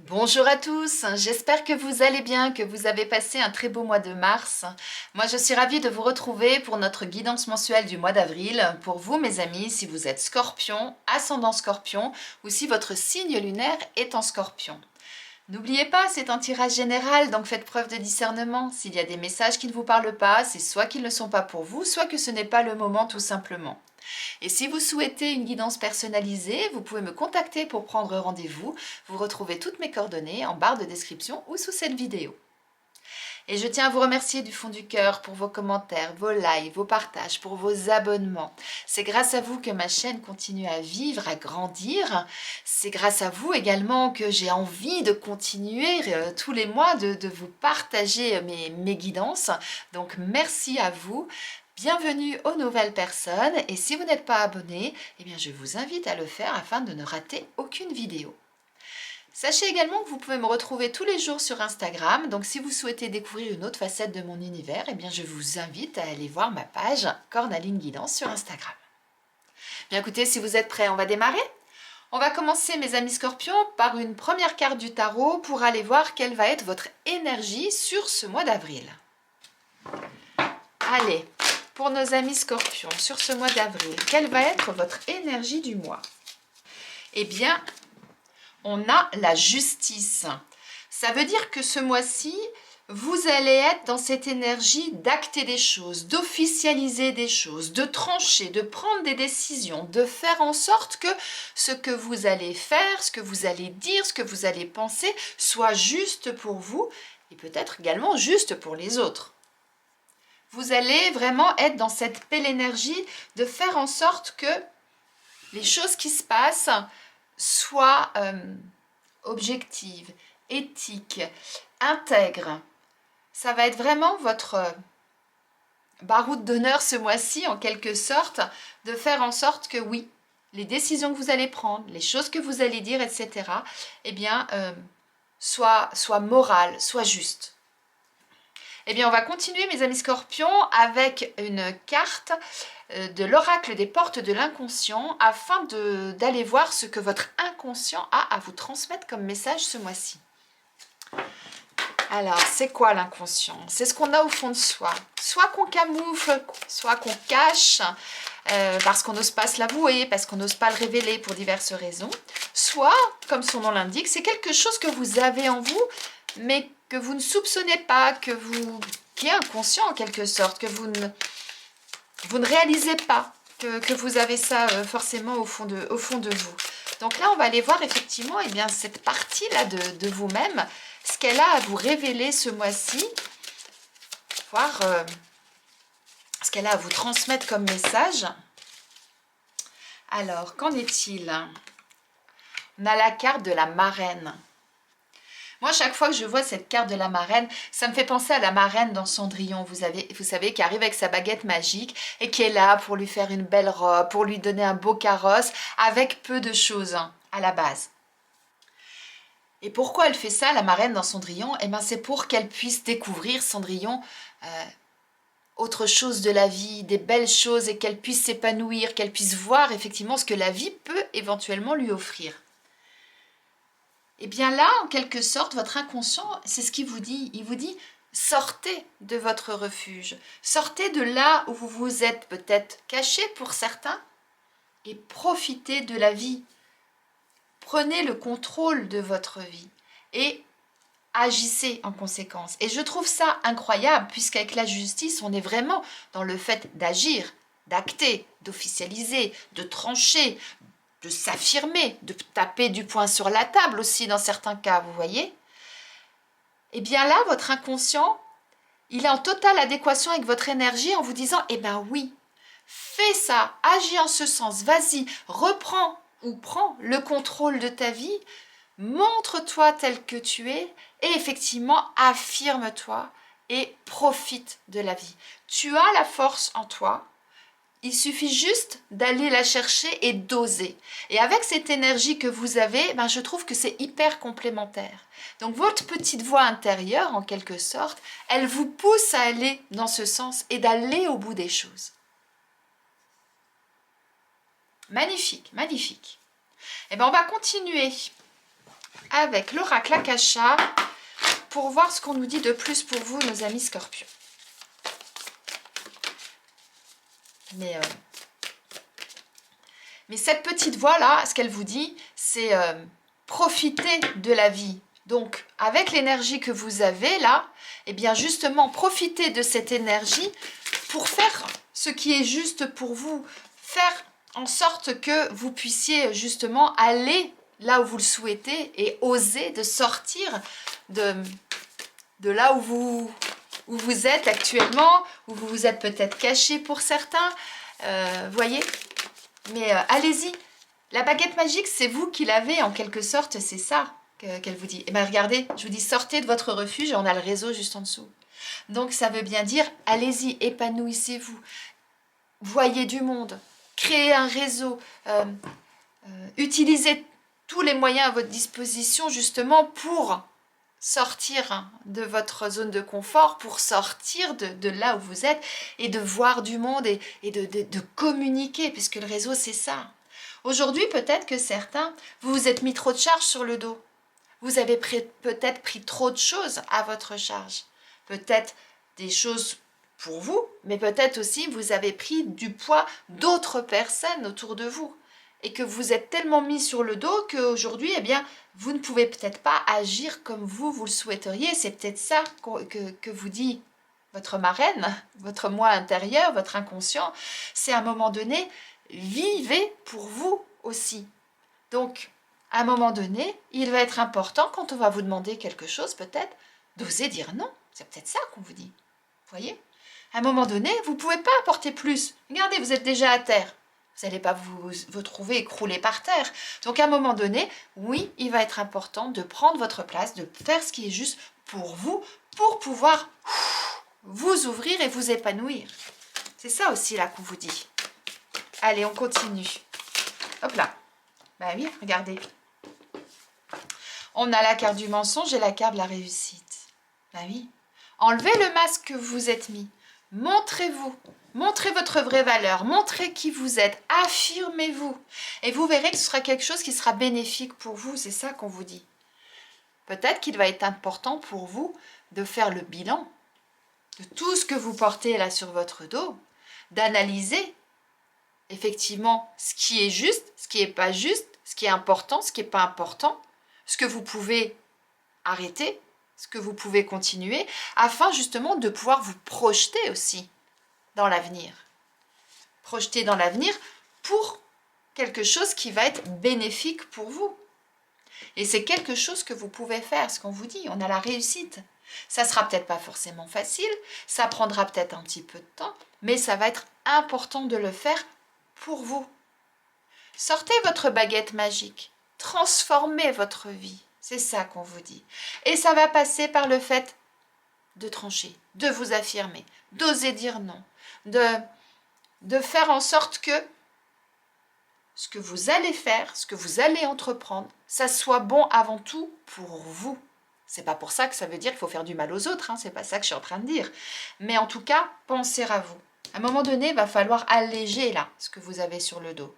Bonjour à tous, j'espère que vous allez bien, que vous avez passé un très beau mois de mars. Moi je suis ravie de vous retrouver pour notre guidance mensuelle du mois d'avril. Pour vous mes amis, si vous êtes scorpion, ascendant scorpion ou si votre signe lunaire est en scorpion. N'oubliez pas, c'est un tirage général, donc faites preuve de discernement. S'il y a des messages qui ne vous parlent pas, c'est soit qu'ils ne sont pas pour vous, soit que ce n'est pas le moment tout simplement. Et si vous souhaitez une guidance personnalisée, vous pouvez me contacter pour prendre rendez-vous. Vous retrouvez toutes mes coordonnées en barre de description ou sous cette vidéo. Et je tiens à vous remercier du fond du cœur pour vos commentaires, vos likes, vos partages, pour vos abonnements. C'est grâce à vous que ma chaîne continue à vivre, à grandir. C'est grâce à vous également que j'ai envie de continuer tous les mois de vous partager mes guidances. Donc merci à vous. Bienvenue aux nouvelles personnes et si vous n'êtes pas abonné, eh bien je vous invite à le faire afin de ne rater aucune vidéo. Sachez également que vous pouvez me retrouver tous les jours sur Instagram, donc si vous souhaitez découvrir une autre facette de mon univers, eh bien je vous invite à aller voir ma page Cornaline Guidance sur Instagram. Bien écoutez, si vous êtes prêts, on va démarrer. On va commencer mes amis scorpions par une première carte du tarot pour aller voir quelle va être votre énergie sur ce mois d'avril. Allez, pour nos amis scorpions, sur ce mois d'avril, quelle va être votre énergie du mois? Eh bien, on a la justice. Ça veut dire que ce mois-ci, vous allez être dans cette énergie d'acter des choses, d'officialiser des choses, de trancher, de prendre des décisions, de faire en sorte que ce que vous allez faire, ce que vous allez dire, ce que vous allez penser soit juste pour vous et peut-être également juste pour les autres. Vous allez vraiment être dans cette belle énergie de faire en sorte que les choses qui se passent soient objectives, éthiques, intègres. Ça va être vraiment votre baroud d'honneur ce mois-ci, en quelque sorte, de faire en sorte que oui, les décisions que vous allez prendre, les choses que vous allez dire, etc., eh bien, soient morales, soient justes. Eh bien, on va continuer, mes amis scorpions, avec une carte de l'oracle des portes de l'inconscient afin d'aller voir ce que votre inconscient a à vous transmettre comme message ce mois-ci. Alors, c'est quoi l'inconscient? C'est ce qu'on a au fond de soi. Soit qu'on camoufle, soit qu'on cache, parce qu'on n'ose pas se l'avouer, parce qu'on n'ose pas le révéler pour diverses raisons. Soit, comme son nom l'indique, c'est quelque chose que vous avez en vous, mais que vous ne soupçonnez pas, qui est inconscient en quelque sorte, que vous ne réalisez pas que vous avez ça forcément au fond de vous. Donc là, on va aller voir effectivement eh bien, cette partie-là de vous-même, ce qu'elle a à vous révéler ce mois-ci, voir ce qu'elle a à vous transmettre comme message. Alors, qu'en est-il? On a la carte de la marraine. Moi, chaque fois que je vois cette carte de la marraine, ça me fait penser à la marraine dans Cendrillon, vous savez, qui arrive avec sa baguette magique et qui est là pour lui faire une belle robe, pour lui donner un beau carrosse, avec peu de choses à la base. Et pourquoi elle fait ça, la marraine dans Cendrillon? Eh bien, c'est pour qu'elle puisse découvrir, Cendrillon, autre chose de la vie, des belles choses, et qu'elle puisse s'épanouir, qu'elle puisse voir effectivement ce que la vie peut éventuellement lui offrir. Et bien là, en quelque sorte, votre inconscient, c'est ce qu'il vous dit. Il vous dit, sortez de votre refuge. Sortez de là où vous vous êtes peut-être caché pour certains et profitez de la vie. Prenez le contrôle de votre vie et agissez en conséquence. Et je trouve ça incroyable puisqu'avec la justice, on est vraiment dans le fait d'agir, d'acter, d'officialiser, de trancher, de s'affirmer, de taper du poing sur la table aussi dans certains cas, vous voyez? Eh bien là, votre inconscient, il est en totale adéquation avec votre énergie en vous disant, eh bien oui, fais ça, agis en ce sens, vas-y, reprends ou prends le contrôle de ta vie, montre-toi tel que tu es et effectivement, affirme-toi et profite de la vie. Tu as la force en toi. Il suffit juste d'aller la chercher et d'oser. Et avec cette énergie que vous avez, ben je trouve que c'est hyper complémentaire. Donc votre petite voix intérieure, en quelque sorte, elle vous pousse à aller dans ce sens et d'aller au bout des choses. Magnifique, magnifique. Et bien on va continuer avec l'oracle Akasha pour voir ce qu'on nous dit de plus pour vous, nos amis scorpions. Mais cette petite voix-là, ce qu'elle vous dit, c'est profiter de la vie. Donc, avec l'énergie que vous avez là, eh bien justement, profitez de cette énergie pour faire ce qui est juste pour vous. Faire en sorte que vous puissiez justement aller là où vous le souhaitez et oser de sortir de là où vous êtes actuellement, où vous vous êtes peut-être caché pour certains, voyez. Mais allez-y, la baguette magique, c'est vous qui l'avez en quelque sorte, c'est ça qu'elle vous dit. Et bien regardez, je vous dis, sortez de votre refuge et on a le réseau juste en dessous. Donc ça veut bien dire, allez-y, épanouissez-vous, voyez du monde, créez un réseau, utilisez tous les moyens à votre disposition justement pour sortir de votre zone de confort, pour sortir de là où vous êtes et de voir du monde et de communiquer, puisque le réseau c'est ça. Aujourd'hui peut-être que certains, vous vous êtes mis trop de charges sur le dos. Vous avez peut-être pris trop de choses à votre charge. Peut-être des choses pour vous, mais peut-être aussi vous avez pris du poids d'autres personnes autour de vous. Et que vous êtes tellement mis sur le dos qu'aujourd'hui, eh bien, vous ne pouvez peut-être pas agir comme vous le souhaiteriez. C'est peut-être ça que vous dit votre marraine, votre moi intérieur, votre inconscient. C'est à un moment donné, vivez pour vous aussi. Donc, à un moment donné, il va être important, quand on va vous demander quelque chose, peut-être, d'oser dire non. C'est peut-être ça qu'on vous dit. Vous voyez? À un moment donné, vous ne pouvez pas apporter plus. Regardez, vous êtes déjà à terre. Vous n'allez pas vous trouver écroulé par terre. Donc à un moment donné, oui, il va être important de prendre votre place, de faire ce qui est juste pour vous, pour pouvoir vous ouvrir et vous épanouir. C'est ça aussi là qu'on vous dit. Allez, on continue. Hop là. Bah oui, regardez. On a la carte du mensonge et la carte de la réussite. Bah oui. Enlevez le masque que vous êtes mis. Montrez-vous. Montrez votre vraie valeur, montrez qui vous êtes, affirmez-vous. Et vous verrez que ce sera quelque chose qui sera bénéfique pour vous, c'est ça qu'on vous dit. Peut-être qu'il va être important pour vous de faire le bilan de tout ce que vous portez là sur votre dos, d'analyser effectivement ce qui est juste, ce qui n'est pas juste, ce qui est important, ce qui n'est pas important, ce que vous pouvez arrêter, ce que vous pouvez continuer, afin justement de pouvoir vous projeter aussi dans l'avenir. Projeter dans l'avenir pour quelque chose qui va être bénéfique pour vous. Et c'est quelque chose que vous pouvez faire, ce qu'on vous dit, on a la réussite. Ça sera peut-être pas forcément facile, ça prendra peut-être un petit peu de temps, mais ça va être important de le faire pour vous. Sortez votre baguette magique, transformez votre vie, c'est ça qu'on vous dit. Et ça va passer par le fait de trancher, de vous affirmer, d'oser dire non, de faire en sorte que ce que vous allez faire, ce que vous allez entreprendre, ça soit bon avant tout pour vous. C'est pas pour ça que ça veut dire qu'il faut faire du mal aux autres, hein, c'est pas ça que je suis en train de dire. Mais en tout cas, pensez à vous. À un moment donné, il va falloir alléger là ce que vous avez sur le dos.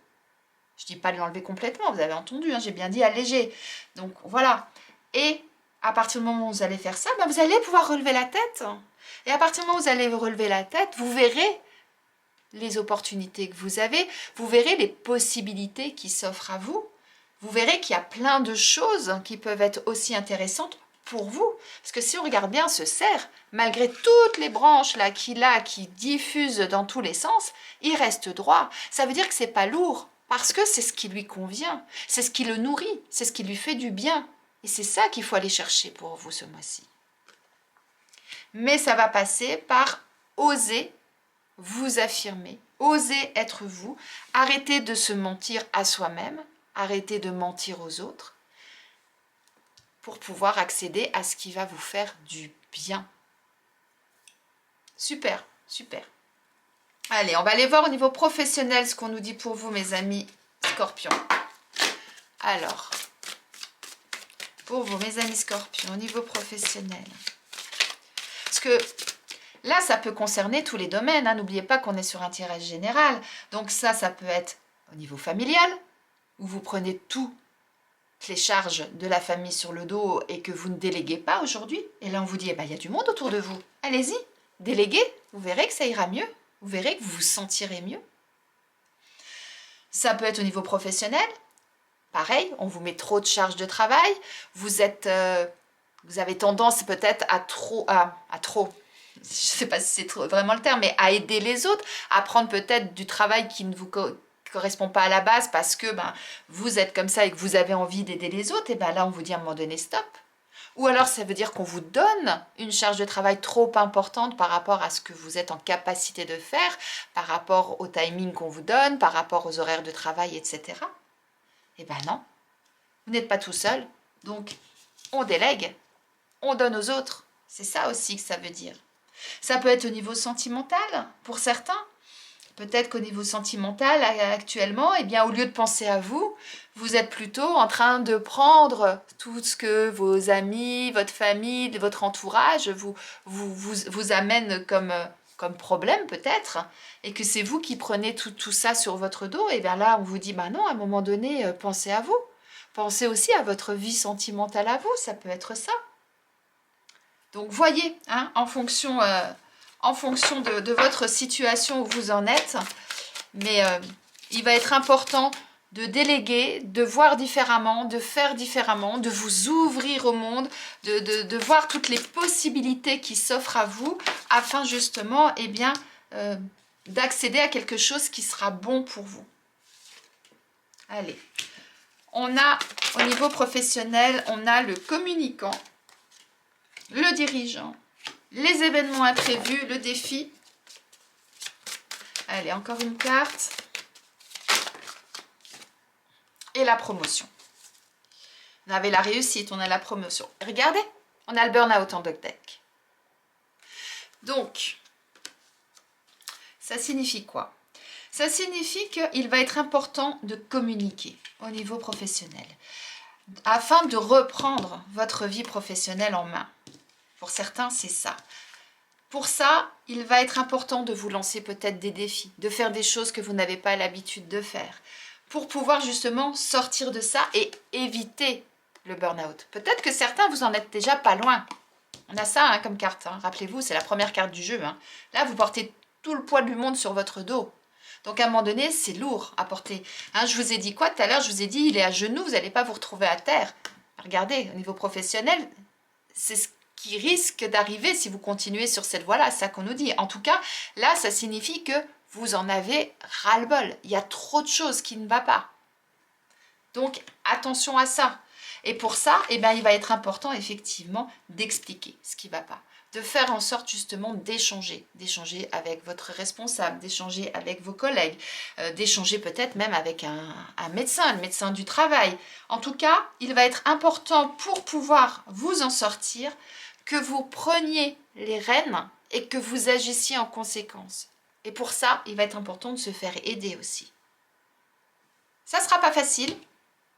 Je dis pas de l'enlever complètement, vous avez entendu, hein, j'ai bien dit alléger. Donc voilà. Et à partir du moment où vous allez faire ça, ben vous allez pouvoir relever la tête. Et à partir du moment où vous allez relever la tête, vous verrez les opportunités que vous avez, vous verrez les possibilités qui s'offrent à vous. Vous verrez qu'il y a plein de choses qui peuvent être aussi intéressantes pour vous. Parce que si on regarde bien ce cerf, malgré toutes les branches là qu'il a, qui diffusent dans tous les sens, il reste droit. Ça veut dire que c'est pas lourd, parce que c'est ce qui lui convient, c'est ce qui le nourrit, c'est ce qui lui fait du bien. Et c'est ça qu'il faut aller chercher pour vous ce mois-ci. Mais ça va passer par oser vous affirmer, oser être vous, arrêter de se mentir à soi-même, arrêter de mentir aux autres, pour pouvoir accéder à ce qui va vous faire du bien. Super, super. Allez, on va aller voir au niveau professionnel ce qu'on nous dit pour vous, mes amis Scorpions. Alors, pour vous, mes amis Scorpions, au niveau professionnel. Parce que là, ça peut concerner tous les domaines. Hein. N'oubliez pas qu'on est sur un tirage général. Donc ça peut être au niveau familial, où vous prenez tout les charges de la famille sur le dos et que vous ne déléguez pas aujourd'hui, et là on vous dit, eh ben, il y a du monde autour de vous, allez-y, déléguez, vous verrez que ça ira mieux, vous verrez que vous vous sentirez mieux. Ça peut être au niveau professionnel, pareil, on vous met trop de charges de travail, vous avez tendance peut-être à trop, je ne sais pas si c'est vraiment le terme, mais à aider les autres, à prendre peut-être du travail qui ne vous correspond pas à la base parce que vous êtes comme ça et que vous avez envie d'aider les autres, et bien là on vous dit à un moment donné stop. Ou alors ça veut dire qu'on vous donne une charge de travail trop importante par rapport à ce que vous êtes en capacité de faire, par rapport au timing qu'on vous donne, par rapport aux horaires de travail, etc. Eh bien non, vous n'êtes pas tout seul, donc on délègue, on donne aux autres. C'est ça aussi que ça veut dire. Ça peut être au niveau sentimental, pour certains. Peut-être qu'au niveau sentimental, actuellement, eh bien, au lieu de penser à vous, vous êtes plutôt en train de prendre tout ce que vos amis, votre famille, votre entourage vous amènent comme problème peut-être, et que c'est vous qui prenez tout ça sur votre dos. Et bien là, on vous dit, bah non, à un moment donné, pensez à vous. Pensez aussi à votre vie sentimentale à vous, ça peut être ça. Donc voyez, hein, en fonction de votre situation où vous en êtes, mais il va être important de déléguer, de voir différemment, de faire différemment, de vous ouvrir au monde, de voir toutes les possibilités qui s'offrent à vous, afin justement d'accéder à quelque chose qui sera bon pour vous. Allez, on a au niveau professionnel, on a le communicant, le dirigeant, les événements imprévus, le défi. Allez, encore une carte. Et la promotion. On avait la réussite, on a la promotion. Regardez, on a le burn-out en deck. Donc, ça signifie quoi? Ça signifie qu'il va être important de communiquer au niveau professionnel afin de reprendre votre vie professionnelle en main. Pour certains, c'est ça. Pour ça, il va être important de vous lancer peut-être des défis, de faire des choses que vous n'avez pas l'habitude de faire, pour pouvoir justement sortir de ça et éviter le burn-out. Peut-être que certains, vous en êtes déjà pas loin. On a ça comme carte, hein. Rappelez-vous, c'est la première carte du jeu. Hein. Là, vous portez tout le poids du monde sur votre dos. Donc, à un moment donné, c'est lourd à porter. Hein, je vous ai dit quoi tout à l'heure? Je vous ai dit, il est à genoux, vous n'allez pas vous retrouver à terre. Regardez, au niveau professionnel, c'est ce qui risque d'arriver si vous continuez sur cette voie-là. C'est ça qu'on nous dit. En tout cas, là, ça signifie que vous en avez ras-le-bol. Il y a trop de choses qui ne vont pas. Donc, attention à ça. Et pour ça, il va être important, effectivement, d'expliquer ce qui ne va pas. De faire en sorte, justement, d'échanger. D'échanger avec votre responsable, d'échanger avec vos collègues, d'échanger peut-être même avec un médecin, le médecin du travail. En tout cas, il va être important pour pouvoir vous en sortir, que vous preniez les rênes et que vous agissiez en conséquence. Et pour ça, il va être important de se faire aider aussi. Ça ne sera pas facile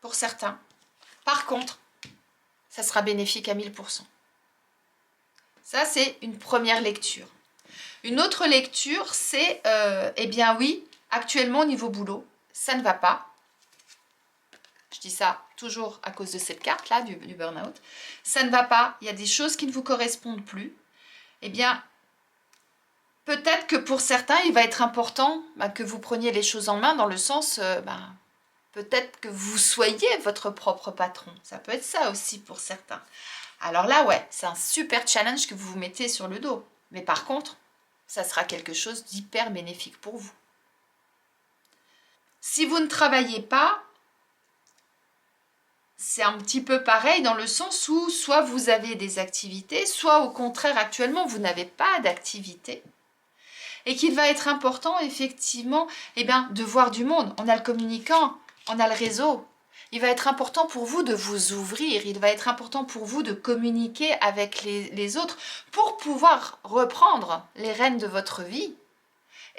pour certains. Par contre, ça sera bénéfique à 1000%. Ça, c'est une première lecture. Une autre lecture, c'est, oui, actuellement au niveau boulot, ça ne va pas. Je dis ça toujours à cause de cette carte-là, du burn-out. Ça ne va pas, il y a des choses qui ne vous correspondent plus. Peut-être que pour certains, il va être important que vous preniez les choses en main dans le sens, peut-être que vous soyez votre propre patron. Ça peut être ça aussi pour certains. Alors là, ouais, c'est un super challenge que vous vous mettez sur le dos. Mais par contre, ça sera quelque chose d'hyper bénéfique pour vous. Si vous ne travaillez pas, c'est un petit peu pareil dans le sens où soit vous avez des activités, soit au contraire, actuellement, vous n'avez pas d'activité. Et qu'il va être important, effectivement, de voir du monde. On a le communicant, on a le réseau. Il va être important pour vous de vous ouvrir. Il va être important pour vous de communiquer avec les autres pour pouvoir reprendre les rênes de votre vie.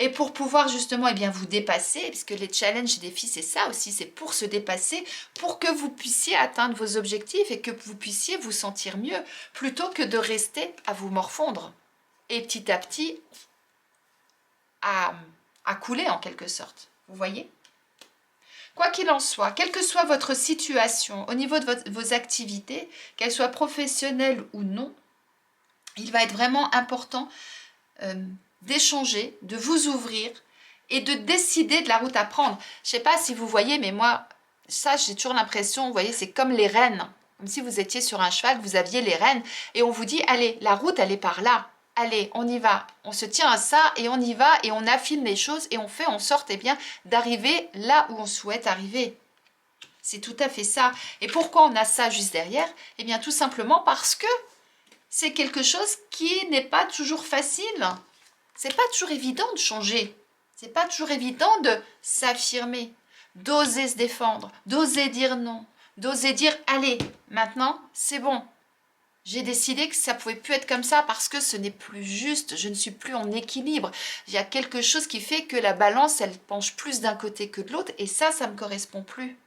Et pour pouvoir justement vous dépasser, puisque les challenges et défis, c'est ça aussi, c'est pour se dépasser, pour que vous puissiez atteindre vos objectifs et que vous puissiez vous sentir mieux, plutôt que de rester à vous morfondre. Et petit à petit, à couler en quelque sorte. Vous voyez? Quoi qu'il en soit, quelle que soit votre situation, au niveau de vos activités, qu'elles soient professionnelles ou non, il va être vraiment important d'échanger, de vous ouvrir et de décider de la route à prendre. Je ne sais pas si vous voyez, mais moi, ça, j'ai toujours l'impression, vous voyez, c'est comme les rênes. Comme si vous étiez sur un cheval, vous aviez les rênes et on vous dit, allez, la route, elle est par là. Allez, on y va. On se tient à ça et on y va et on affine les choses et on fait en sorte, eh bien, d'arriver là où on souhaite arriver. C'est tout à fait ça. Et pourquoi on a ça juste derrière? Eh bien, tout simplement parce que c'est quelque chose qui n'est pas toujours facile. C'est pas toujours évident de changer. C'est pas toujours évident de s'affirmer, d'oser se défendre, d'oser dire non, d'oser dire allez, maintenant c'est bon. J'ai décidé que ça pouvait plus être comme ça parce que ce n'est plus juste, je ne suis plus en équilibre. Il y a quelque chose qui fait que la balance, elle penche plus d'un côté que de l'autre et ça me correspond plus.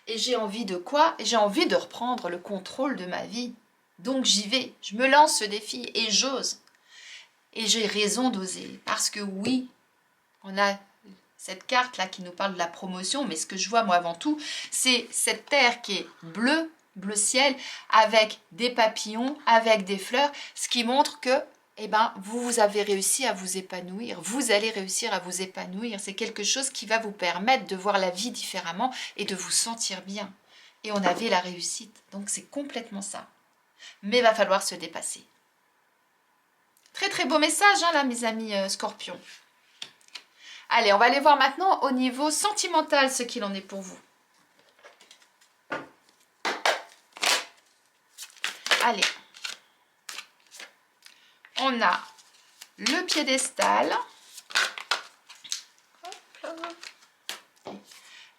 Et j'ai envie de quoi? J'ai envie de reprendre le contrôle de ma vie. Donc j'y vais, je me lance ce défi et j'ose. Et j'ai raison d'oser. Parce que oui, on a cette carte-là qui nous parle de la promotion, mais ce que je vois moi avant tout, c'est cette terre qui est bleue, bleu ciel, avec des papillons, avec des fleurs, ce qui montre que eh ben, vous avez réussi à vous épanouir, vous allez réussir à vous épanouir. C'est quelque chose qui va vous permettre de voir la vie différemment et de vous sentir bien. Et on avait la réussite, donc c'est complètement ça. Mais il va falloir se dépasser. Très très beau message hein, là mes amis scorpions. Allez, on va aller voir maintenant au niveau sentimental ce qu'il en est pour vous. Allez. On a le piédestal.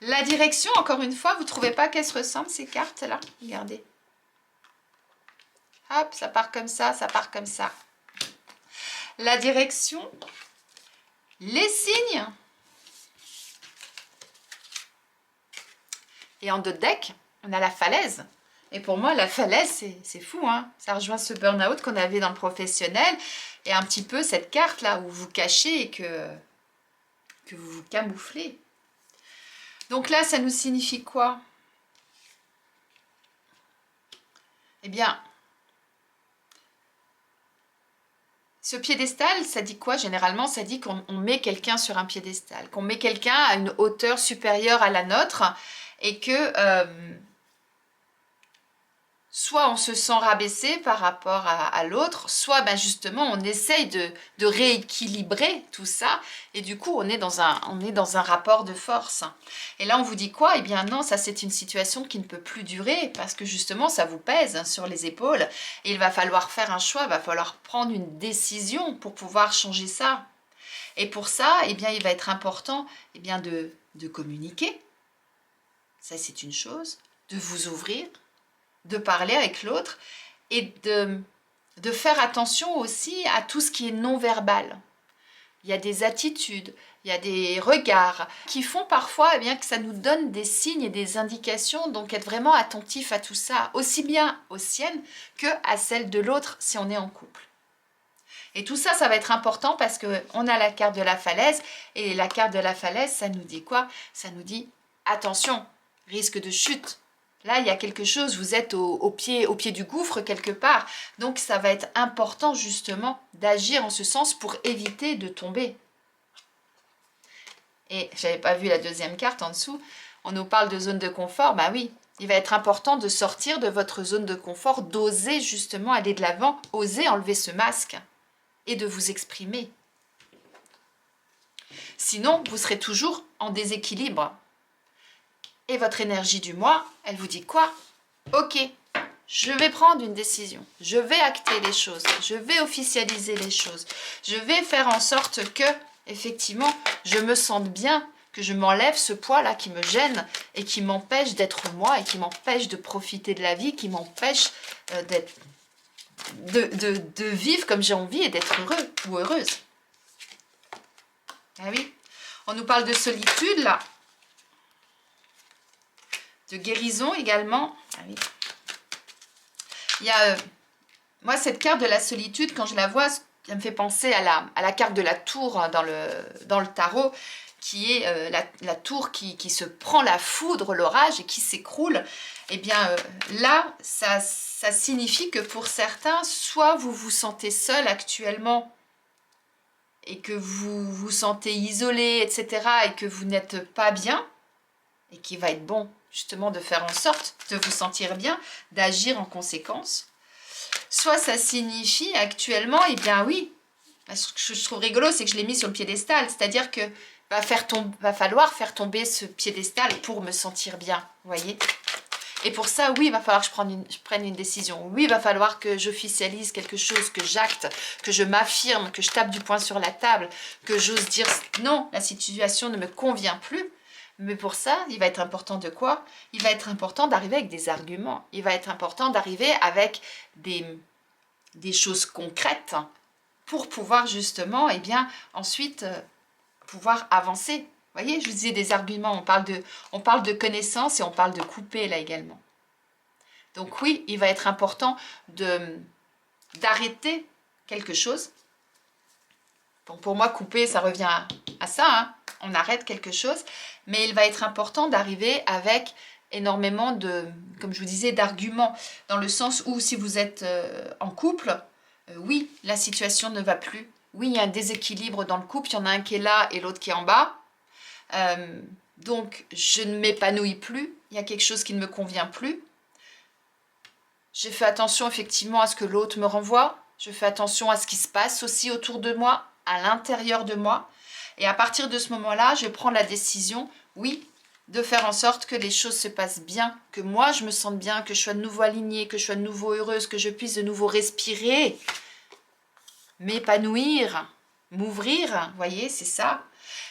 La direction, encore une fois, vous ne trouvez pas qu'elles se ressemblent ces cartes-là? Regardez. Hop, ça part comme ça part comme ça. La direction, les signes. Et en deux decks, on a la falaise. Et pour moi, la falaise, c'est fou, hein. Ça rejoint ce burn-out qu'on avait dans le professionnel. Et un petit peu cette carte-là où vous vous cachez et que vous vous camouflez. Donc là, ça nous signifie quoi? Eh bien, ce piédestal, ça dit quoi? Généralement, ça dit qu'on met quelqu'un sur un piédestal, qu'on met quelqu'un à une hauteur supérieure à la nôtre et que soit on se sent rabaissé par rapport à l'autre, soit ben justement on essaye de rééquilibrer tout ça et du coup on est dans un rapport de force. Et là on vous dit quoi? Eh bien non, ça c'est une situation qui ne peut plus durer parce que justement ça vous pèse sur les épaules et il va falloir faire un choix, il va falloir prendre une décision pour pouvoir changer ça. Et pour ça, eh bien il va être important eh bien, de communiquer, ça c'est une chose, de vous ouvrir, de parler avec l'autre et de faire attention aussi à tout ce qui est non-verbal. Il y a des attitudes, il y a des regards qui font parfois eh bien, que ça nous donne des signes et des indications, donc être vraiment attentif à tout ça, aussi bien aux siennes que à celles de l'autre si on est en couple. Et tout ça, ça va être important parce qu'on a la carte de la falaise et la carte de la falaise, ça nous dit quoi? Ça nous dit attention, risque de chute. Là, il y a quelque chose, vous êtes au pied du gouffre quelque part. Donc, ça va être important justement d'agir en ce sens pour éviter de tomber. Et je n'avais pas vu la deuxième carte en dessous. On nous parle de zone de confort. Bah oui, il va être important de sortir de votre zone de confort, d'oser justement aller de l'avant, oser enlever ce masque et de vous exprimer. Sinon, vous serez toujours en déséquilibre. Et votre énergie du mois, elle vous dit quoi? Ok, je vais prendre une décision, je vais acter les choses, je vais officialiser les choses, je vais faire en sorte que, effectivement, je me sente bien, que je m'enlève ce poids-là qui me gêne et qui m'empêche d'être moi et qui m'empêche de profiter de la vie, qui m'empêche de vivre comme j'ai envie et d'être heureux ou heureuse. Ah oui, on nous parle de solitude là. De guérison également. Ah oui. Il y a, moi, cette carte de la solitude, quand je la vois, ça me fait penser à la carte de la tour dans le tarot. qui est la tour qui se prend la foudre, l'orage et qui s'écroule, eh bien là, ça signifie que pour certains, soit vous vous sentez seul actuellement et que vous vous sentez isolé, etc., et que vous n'êtes pas bien, et qu'il va être bon justement de faire en sorte de vous sentir bien, d'agir en conséquence. Soit ça signifie actuellement, eh bien oui, ce que je trouve rigolo, c'est que je l'ai mis sur le piédestal, c'est-à-dire que va falloir faire tomber ce piédestal pour me sentir bien, vous voyez. Et pour ça, oui, il va falloir que je prenne une décision. Oui, il va falloir que j'officialise quelque chose, que j'acte, que je m'affirme, que je tape du poing sur la table, que j'ose dire non, la situation ne me convient plus. Mais pour ça, il va être important de quoi? Il va être important d'arriver avec des arguments. Il va être important d'arriver avec des choses concrètes pour pouvoir justement, eh bien, ensuite, pouvoir avancer. Vous voyez, je vous disais des arguments, on parle de connaissances et on parle de couper là également. Donc oui, il va être important d'arrêter quelque chose. Donc pour moi, couper, ça revient à ça, hein. On arrête quelque chose, mais il va être important d'arriver avec énormément comme je vous disais, d'arguments, dans le sens où si vous êtes en couple, oui, la situation ne va plus. Oui, il y a un déséquilibre dans le couple, il y en a un qui est là et l'autre qui est en bas. Donc, je ne m'épanouis plus, il y a quelque chose qui ne me convient plus. J'ai fait attention effectivement à ce que l'autre me renvoie. Je fais attention à ce qui se passe aussi autour de moi, à l'intérieur de moi. Et à partir de ce moment-là, je prends la décision, oui, de faire en sorte que les choses se passent bien, que moi je me sente bien, que je sois de nouveau alignée, que je sois de nouveau heureuse, que je puisse de nouveau respirer, m'épanouir, m'ouvrir, vous voyez, c'est ça.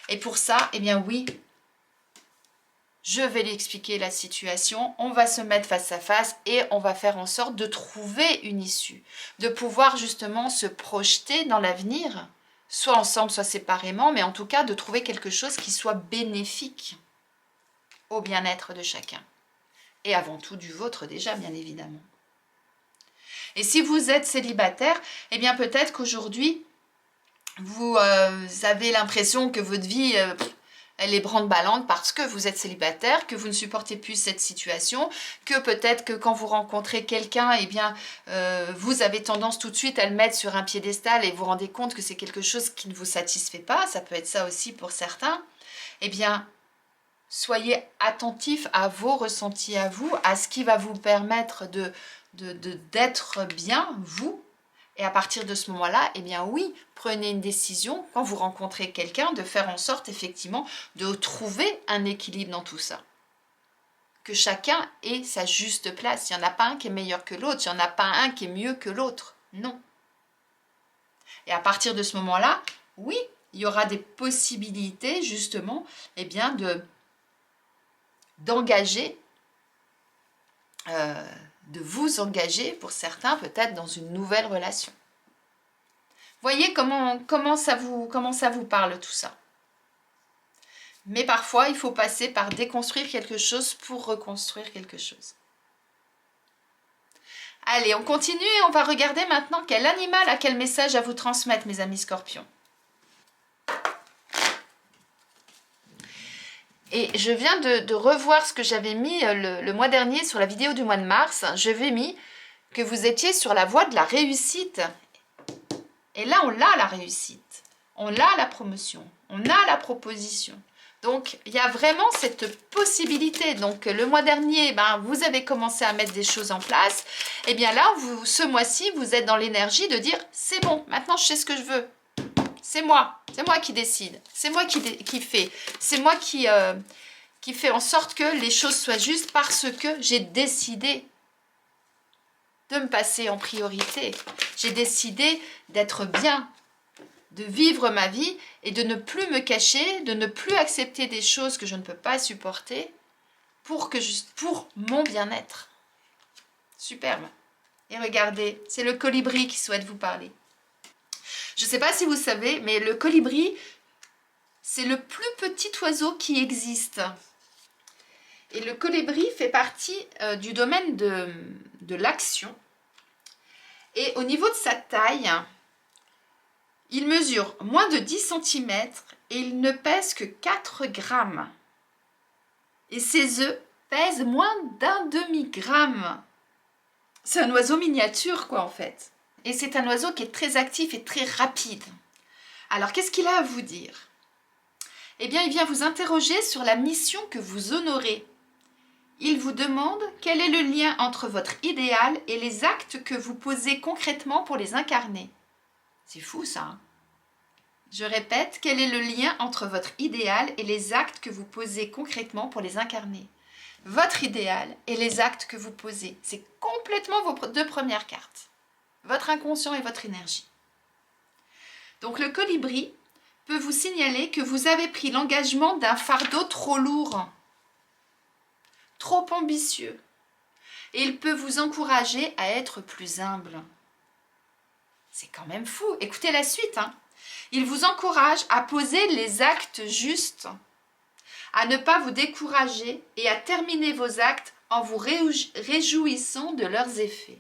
Et pour ça, eh bien oui, je vais lui expliquer la situation, on va se mettre face à face et on va faire en sorte de trouver une issue, de pouvoir justement se projeter dans l'avenir, soit ensemble, soit séparément, mais en tout cas de trouver quelque chose qui soit bénéfique au bien-être de chacun. Et avant tout du vôtre déjà, bien évidemment. Et si vous êtes célibataire, eh bien peut-être qu'aujourd'hui, vous avez l'impression que votre vie, elle est branle-ballante parce que vous êtes célibataire, que vous ne supportez plus cette situation, que peut-être que quand vous rencontrez quelqu'un, eh bien, vous avez tendance tout de suite à le mettre sur un piédestal et vous vous rendez compte que c'est quelque chose qui ne vous satisfait pas, ça peut être ça aussi pour certains. Eh bien, soyez attentifs à vos ressentis à vous, à ce qui va vous permettre d'être bien, vous. Et à partir de ce moment-là, eh bien oui, prenez une décision quand vous rencontrez quelqu'un de faire en sorte effectivement de trouver un équilibre dans tout ça. Que chacun ait sa juste place. Il n'y en a pas un qui est meilleur que l'autre, il n'y en a pas un qui est mieux que l'autre. Non. Et à partir de ce moment-là, oui, il y aura des possibilités justement eh bien, d'engager, de vous engager pour certains peut-être dans une nouvelle relation. Voyez comment ça vous parle tout ça. Mais parfois, il faut passer par déconstruire quelque chose pour reconstruire quelque chose. Allez, on continue et on va regarder maintenant quel animal a quel message à vous transmettre, mes amis scorpions. Et je viens de revoir ce que j'avais mis le mois dernier sur la vidéo du mois de mars. Je vais mis que vous étiez sur la voie de la réussite. Et là, on a la réussite. On a la promotion. On a la proposition. Donc, il y a vraiment cette possibilité. Donc, le mois dernier, vous avez commencé à mettre des choses en place. Et bien là, ce mois-ci, vous êtes dans l'énergie de dire « c'est bon, maintenant je sais ce que je veux. C'est moi qui décide. C'est moi qui fais. C'est moi qui fait en sorte que les choses soient justes parce que j'ai décidé de me passer en priorité. J'ai décidé d'être bien, de vivre ma vie et de ne plus me cacher, de ne plus accepter des choses que je ne peux pas supporter pour mon bien-être. » Superbe. Et regardez, c'est le colibri qui souhaite vous parler. Je ne sais pas si vous savez, mais le colibri, c'est le plus petit oiseau qui existe. Et le colibri fait partie du domaine de l'action. Et au niveau de sa taille, Il mesure moins de 10 centimètres et il ne pèse que 4 grammes. Et ses œufs pèsent moins d'un demi-gramme. C'est un oiseau miniature, quoi, en fait. Et c'est un oiseau qui est très actif et très rapide. Alors, qu'est-ce qu'il a à vous dire? Eh bien, il vient vous interroger sur la mission que vous honorez. Il vous demande quel est le lien entre votre idéal et les actes que vous posez concrètement pour les incarner. C'est fou, ça, hein? Je répète, quel est le lien entre votre idéal et les actes que vous posez concrètement pour les incarner? Votre idéal et les actes que vous posez, c'est complètement vos deux premières cartes. Votre inconscient et votre énergie. Donc le colibri peut vous signaler que vous avez pris l'engagement d'un fardeau trop lourd, trop ambitieux. Et il peut vous encourager à être plus humble. C'est quand même fou. Écoutez la suite, hein. Il vous encourage à poser les actes justes, à ne pas vous décourager et à terminer vos actes en vous réjouissant de leurs effets.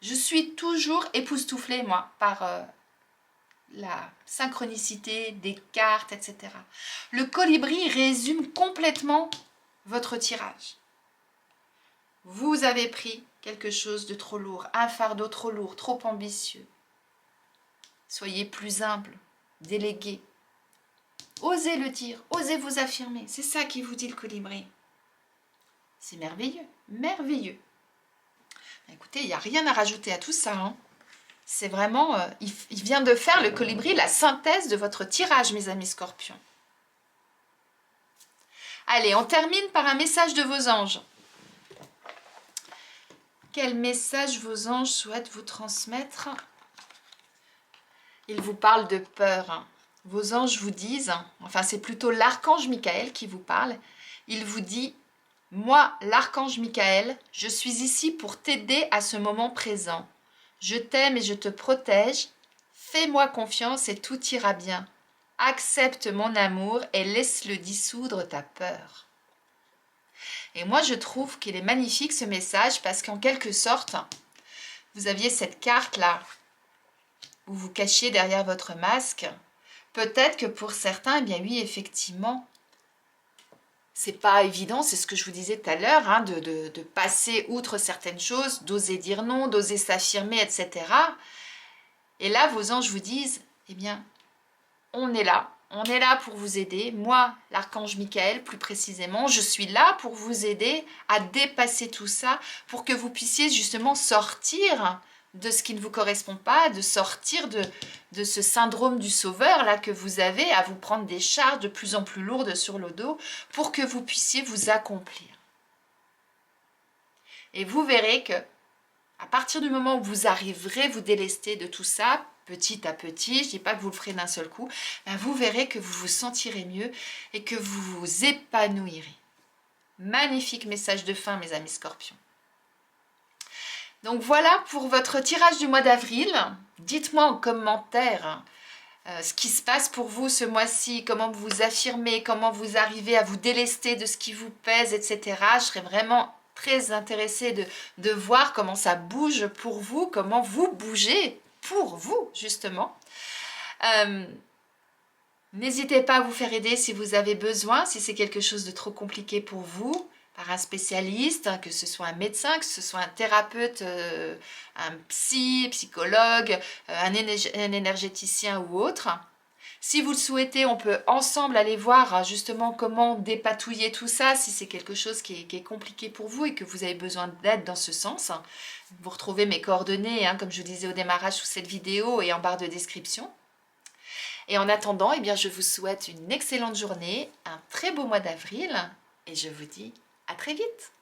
Je suis toujours époustouflée, moi, par la synchronicité des cartes, etc. Le colibri résume complètement votre tirage. Vous avez pris quelque chose de trop lourd, un fardeau trop lourd, trop ambitieux. Soyez plus humble, délégué. Osez le dire, osez vous affirmer. C'est ça qui vous dit le colibri. C'est merveilleux, merveilleux. Écoutez, il n'y a rien à rajouter à tout ça, hein. C'est vraiment, il vient de faire, le colibri, la synthèse de votre tirage, mes amis scorpions. Allez, on termine par un message de vos anges. Quel message vos anges souhaitent vous transmettre? Ils vous parlent de peur. Vos anges vous disent, enfin c'est plutôt l'archange Michael qui vous parle, il vous dit: moi, l'archange Michael, je suis ici pour t'aider à ce moment présent. Je t'aime et je te protège. Fais-moi confiance et tout ira bien. Accepte mon amour et laisse-le dissoudre ta peur. Et moi, je trouve qu'il est magnifique ce message parce qu'en quelque sorte, vous aviez cette carte-là où vous cachiez derrière votre masque. Peut-être que pour certains, eh bien oui, effectivement, c'est pas évident, c'est ce que je vous disais tout à l'heure, hein, de passer outre certaines choses, d'oser dire non, d'oser s'affirmer, etc. Et là, vos anges vous disent, eh bien, on est là pour vous aider. Moi, l'archange Michael, plus précisément, je suis là pour vous aider à dépasser tout ça, pour que vous puissiez justement sortir de ce qui ne vous correspond pas, de sortir de ce syndrome du sauveur là que vous avez, à vous prendre des charges de plus en plus lourdes sur le dos, pour que vous puissiez vous accomplir. Et vous verrez que à partir du moment où vous arriverez vous délester de tout ça, petit à petit, je ne dis pas que vous le ferez d'un seul coup, ben vous verrez que vous vous sentirez mieux et que vous vous épanouirez. Magnifique message de fin, mes amis scorpions. Donc voilà pour votre tirage du mois d'avril. Dites-moi en commentaire ce qui se passe pour vous ce mois-ci, comment vous vous affirmez, comment vous arrivez à vous délester de ce qui vous pèse, etc. Je serais vraiment très intéressée de voir comment ça bouge pour vous, comment vous bougez pour vous, justement. N'hésitez pas à vous faire aider si vous avez besoin, si c'est quelque chose de trop compliqué pour vous, par un spécialiste, que ce soit un médecin, que ce soit un thérapeute, un psychologue, un énergéticien ou autre. Si vous le souhaitez, on peut ensemble aller voir justement comment dépatouiller tout ça, si c'est quelque chose qui est compliqué pour vous et que vous avez besoin d'aide dans ce sens. Vous retrouvez mes coordonnées, hein, comme je vous disais au démarrage, sous cette vidéo et en barre de description. Et en attendant, eh bien, je vous souhaite une excellente journée, un très beau mois d'avril et je vous dis à très vite.